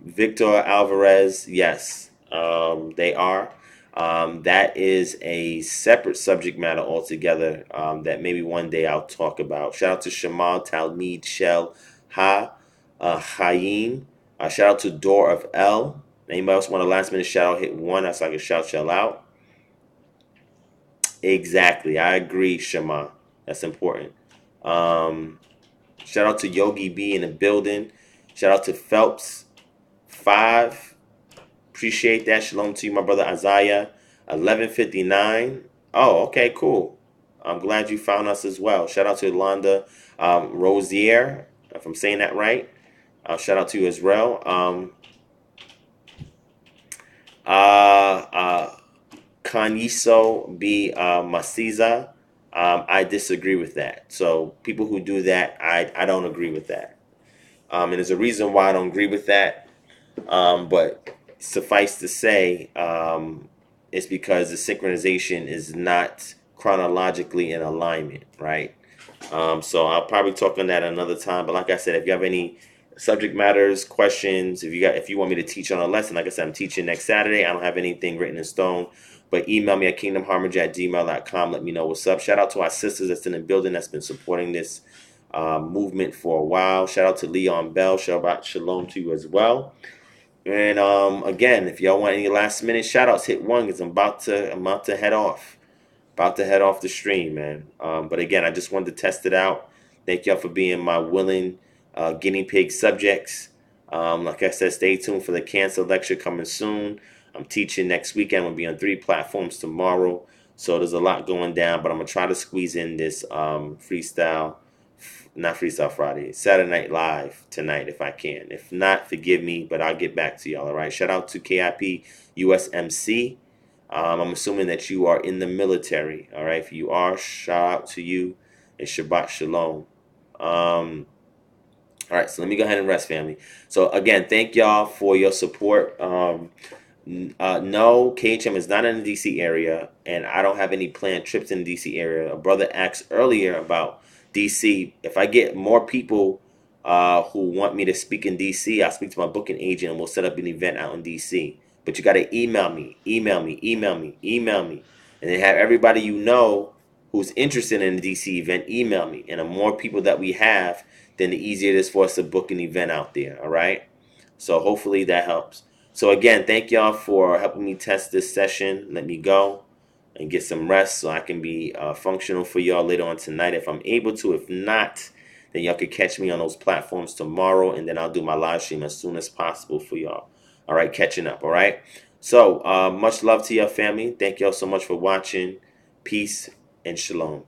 Victor Alvarez, yes, they are. That is a separate subject matter altogether, that maybe one day I'll talk about. Shout out to Shamal, Talmid, Shell, Hayim. Shout out to Door of El. Anybody else want a last minute shout out? Hit 1. That's like a shout out. Exactly. I agree, Shema. That's important. Shout out to Yogi B in the building. Shout out to Phelps 5. Appreciate that. Shalom to you, my brother Isaiah. 11:59. Oh, okay, cool. I'm glad you found us as well. Shout out to Yolanda Rosier, if I'm saying that right. Shout out to you as well. Kaniso B. Masiza. I disagree with that. So people who do that, I don't agree with that. And there's a reason why I don't agree with that. But suffice to say, it's because the synchronization is not chronologically in alignment, right? So I'll probably talk on that another time. But like I said, if you have any subject matters, questions, if you want me to teach on a lesson, like I said, I'm teaching next Saturday. I don't have anything written in stone. But email me at kingdomharmony@gmail.com. Let me know what's up. Shout out to our sisters that's in the building that's been supporting this movement for a while. Shout out to Leon Bell. Shabbat shalom to you as well. And again, if y'all want any last minute shout outs, hit 1 because I'm about to head off. About to head off the stream, man. But again, I just wanted to test it out. Thank y'all for being my willing guinea pig subjects. Like I said, stay tuned for the cancer lecture coming soon. I'm teaching next weekend. We'll be on 3 platforms tomorrow. So there's a lot going down, but I'm going to try to squeeze in this freestyle, not Freestyle Friday, Saturday Night Live tonight if I can. If not, forgive me, but I'll get back to y'all, all right? Shout out to KIP USMC. I'm assuming that you are in the military, all right? If you are, shout out to you and Shabbat Shalom. All right, so let me go ahead and rest, family. So again, thank y'all for your support. No, KHM is not in the DC area, and I don't have any planned trips in the DC area. A brother asked earlier about DC. If I get more people who want me to speak in DC, I'll speak to my booking agent and we'll set up an event out in DC. But you got to email me, and then have everybody you know who's interested in the DC event email me. And the more people that we have, then the easier it is for us to book an event out there. All right. So hopefully that helps. So again, thank y'all for helping me test this session. Let me go and get some rest so I can be functional for y'all later on tonight if I'm able to. If not, then y'all can catch me on those platforms tomorrow, and then I'll do my live stream as soon as possible for y'all. All right, catching up, all right? So much love to your family. Thank y'all so much for watching. Peace and shalom.